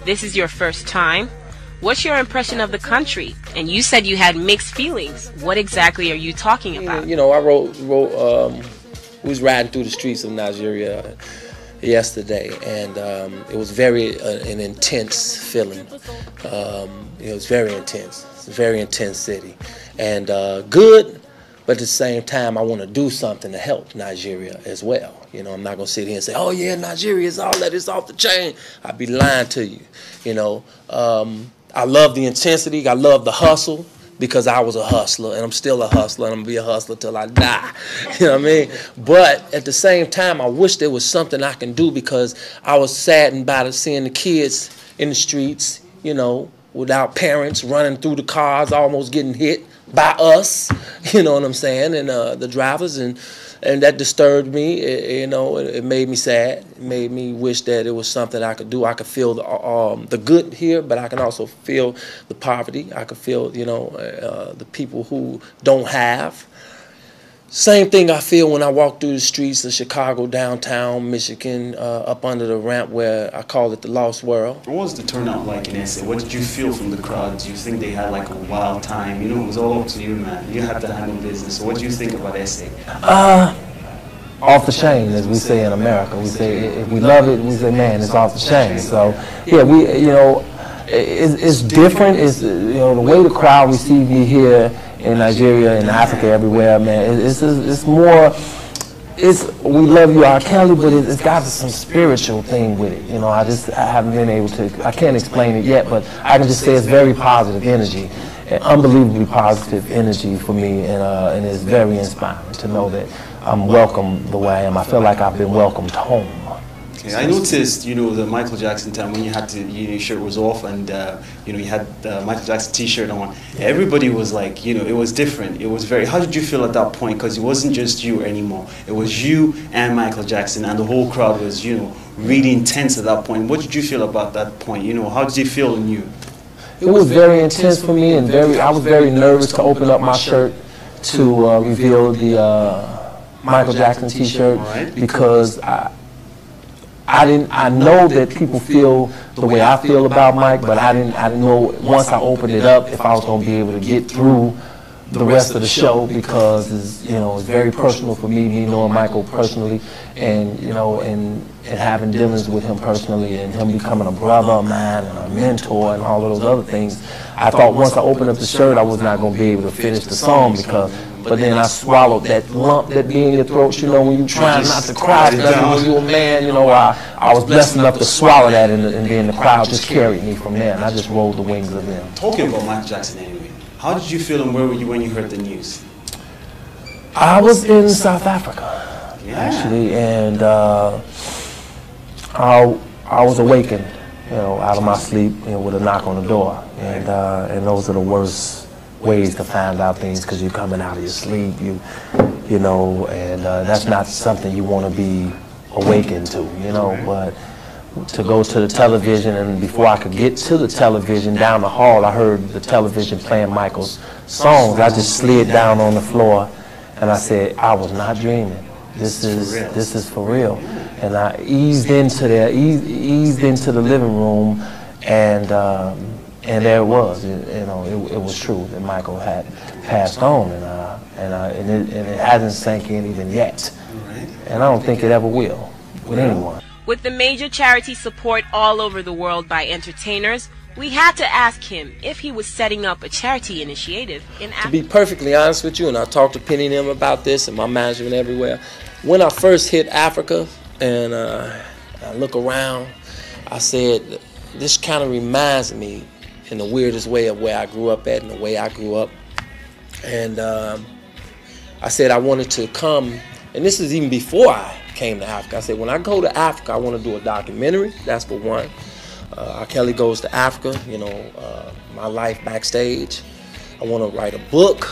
This is your first time. What's your impression of the country? And you said you had mixed feelings. What exactly are you talking about? You know, I wrote we was riding through the streets of Nigeria yesterday, and it was very an intense feeling. It was very intense. It's a very intense city, and good, but at the same time, I want to do something to help Nigeria as well. You know, I'm not gonna sit here and say, "Oh yeah, Nigeria is all that, it's off the chain." I'd be lying to you. You know, I love the intensity. I love the hustle, because I was a hustler, and I'm still a hustler, and I'm gonna be a hustler till I die. You know what I mean? But at the same time, I wish there was something I can do, because I was saddened by seeing the kids in the streets, you know, without parents, running through the cars, almost getting hit by us. You know what I'm saying? And the drivers, and that disturbed me. You know, it made me sad. It made me wish that it was something I could do. I could feel the good here, but I can also feel the poverty. I could feel, you know, the people who don't have. Same thing I feel when I walk through the streets of Chicago, downtown Michigan, up under the ramp where I call it the Lost World. What was the turnout like in SA? What did you feel from the crowd? Do you think they had like a wild time? You know, it was all up to you, man. You had to handle business. So what do you think about SA? Off the chain, as we say in America. We say, if we love it, we say, man, it's off the chain. So, yeah, you know, it's different. It's, you know, the way the crowd received me here in Nigeria, in Africa, everywhere, man. It's more. We love you, R. Kelly, but it's got some spiritual thing with it. You know, I haven't been able to. I can't explain it yet, but I can just say it's very positive energy, and unbelievably positive energy for me, and it's very inspiring to know that I'm welcome the way I am. I feel like I've been welcomed home. Okay, I noticed, you know, the Michael Jackson time when you had to, your shirt was off, and you know, you had the Michael Jackson T-shirt on. Everybody was like, you know, it was different. It was very. How did you feel at that point? Because it wasn't just you anymore. It was you and Michael Jackson, and the whole crowd was, you know, really intense at that point. What did you feel about that point? You know, how did it feel in you? It was very intense for me, and I was very nervous to open up my shirt to reveal the Michael Jackson T-shirt, because I know that people feel the way I feel about Mike, but I didn't know once I opened it up if I was going to be able to get through the rest of the show, because it's, you know, it's very personal for me knowing Michael personally, and you know, and having dealings with him personally, and him becoming a brother of mine and a mentor and all of those other things. I thought once I opened up the shirt I was not going to be able to finish the song, but then I swallowed that lump that be in your throat, you know, when you try not to cry, when you're a man, you know, I was blessed enough to swallow that, and then the crowd just carried me from there, and I just rolled the wings of them. Talking about Michael Jackson anyway, how did you feel and where were you when you heard the news? I was in South Africa, actually, and I was awakened, you know, out of my sleep, you know, with a knock on the door, and those are the worst ways to find out things, because you're coming out of your sleep, you know, and that's not something you want to be awakened to, you know. But to go to the television, and before I could get to the television, down the hall, I heard the television playing Michael's songs. I just slid down on the floor, and I said, I was not dreaming. This is for real. And I eased into the living room, and there it was. You know, it was true that Michael had passed on, and it hasn't sank in even yet. And I don't think it ever will with anyone. With the major charity support all over the world by entertainers, we had to ask him if he was setting up a charity initiative in Africa. To be perfectly honest with you, and I talked to Penny and them about this, and my management everywhere, when I first hit Africa and I look around, I said, this kind of reminds me in the weirdest way of where I grew up at and the way I grew up. And I said I wanted to come, and this is even before I came to Africa. I said, when I go to Africa, I want to do a documentary. That's for one. R. Kelly Goes to Africa, you know, my life backstage. I want to write a book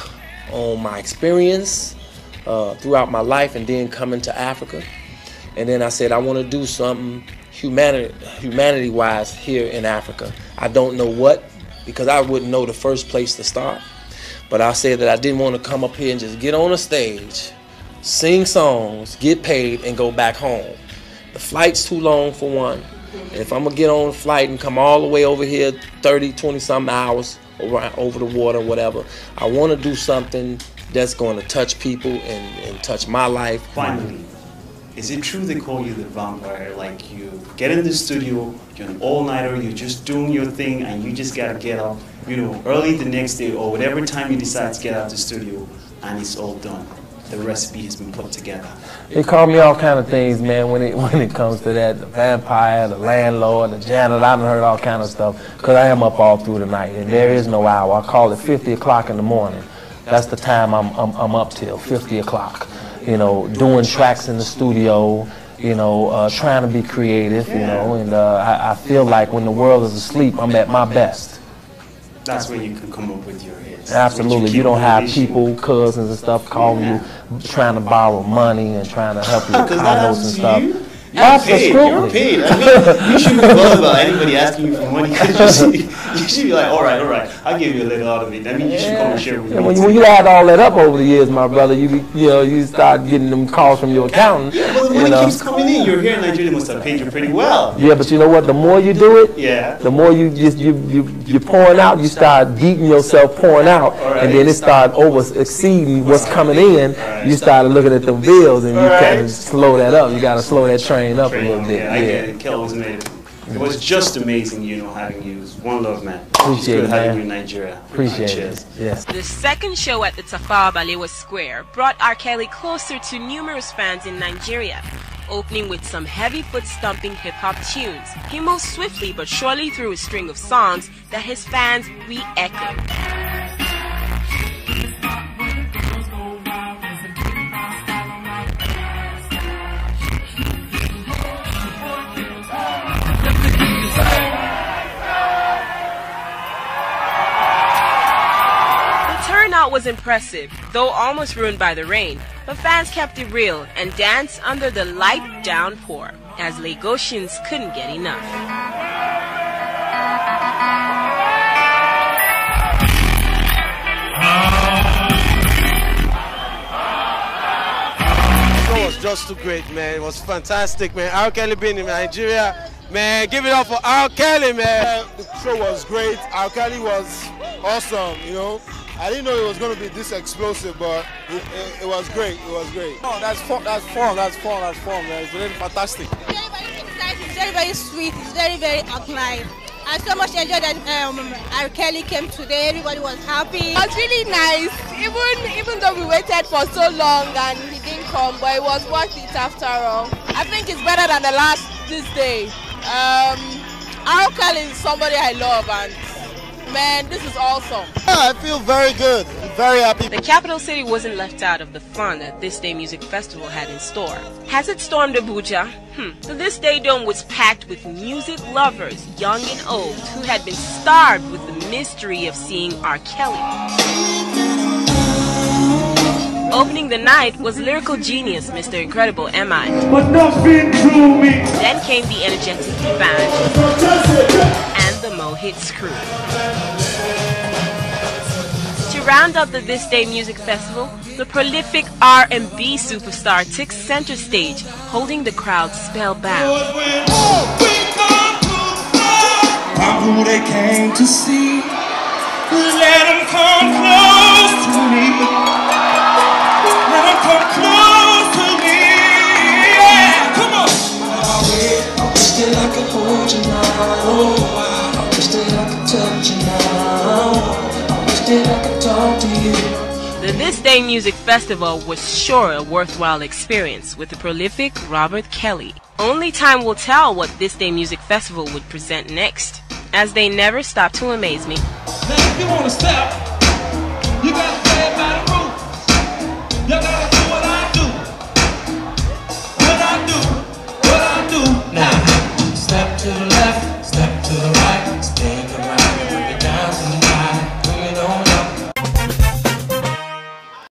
on my experience throughout my life, and then coming to Africa. And then I said I want to do something humanity-wise here in Africa. I don't know what, because I wouldn't know the first place to start. But I said that I didn't want to come up here and just get on a stage, sing songs, get paid, and go back home. The flight's too long for one. If I'm going to get on a flight and come all the way over here 30, 20-something hours over the water, whatever, I want to do something that's going to touch people and touch my life. Finally, is it true they call you the vampire? Like, you get in the studio, you're an all-nighter, you're just doing your thing, and you just gotta get up, you know, early the next day or whatever time you decide to get out of the studio, and it's all done. The recipe has been put together. They call me all kind of things, man, when it comes to that. The vampire, the landlord, the janitor. I done heard all kind of stuff, because I am up all through the night, and there is no hour. I call it 50 o'clock in the morning. That's the time I'm up till, 50 o'clock. You know, doing tracks in the studio, you know, trying to be creative, you know, and I feel like when the world is asleep, I'm at my best. That's where you can come up with your hits. Absolutely. You don't have people, cousins and stuff calling you, trying to borrow money and trying to help you with condos and stuff. Absolutely. You're paid. I mean, you shouldn't bother about anybody asking you for money, because you should be like, all right, I'll give you a little out of it. I mean, you should come and share with me. When you add all that up over the years, my brother, you start getting them calls from your accountant. Yeah, but the money keeps coming in. You're here in Nigeria, must have paid you pretty well. Yeah, but you know what? The more you do it, yeah, the more you're pouring out. You start beating yourself pouring out, and then it start exceeding what's coming in. You start looking at the bills, and you kind of slow that up. You got to slow that train up a little bit. Yeah, I get it. Kel was made it. It was just amazing, you know, having you. One love, man. Appreciate it, having man. you in Nigeria. Appreciate Cheers. it. Yes. The second show at the Tafawa Balewa Square brought R. Kelly closer to numerous fans in Nigeria. Opening with some heavy foot-stomping hip-hop tunes, he moved swiftly but surely through a string of songs that his fans re-echoed. Turnout was impressive, though almost ruined by the rain, but fans kept it real and danced under the light downpour, as Lagosians couldn't get enough. It was just too great, man. It was fantastic, man. R. Kelly being in Nigeria, man, give it up for R. Kelly, man. The show was great. R. Kelly was awesome, you know. I didn't know it was going to be this explosive, but it was great. It was great. Oh, that's fun, man. It's really fantastic. It's very, very sweet. It's very, very organized. I so much enjoyed that R. Kelly came today. Everybody was happy. It was really nice. Even though we waited for so long and he didn't come, but it was worth it after all. I think it's better than the last this day. R. Kelly is somebody I love, and man, this is awesome. Yeah, I feel very good. I'm very happy. The capital city wasn't left out of the fun that This Day Music Festival had in store. Has it stormed Abuja? The This Day Dome was packed with music lovers, young and old, who had been starved with the mystery of seeing R. Kelly. Opening the night was lyrical genius Mr. Incredible M.I. But nothing to me. Then came the energetic band and the Mo Hits crew. To round up the This Day Music Festival, the prolific R&B superstar took center stage, holding the crowd spellbound. Who they came to see, let them come close to me. Let them come close to me. Yeah, come on. I wish that I could hold you now. I wish that I could touch you now. I wish that I could talk to you. The This Day Music Festival was sure a worthwhile experience with the prolific Robert Kelly. Only time will tell what This Day Music Festival would present next, as they never stop to amaze me. Now if you want to stop,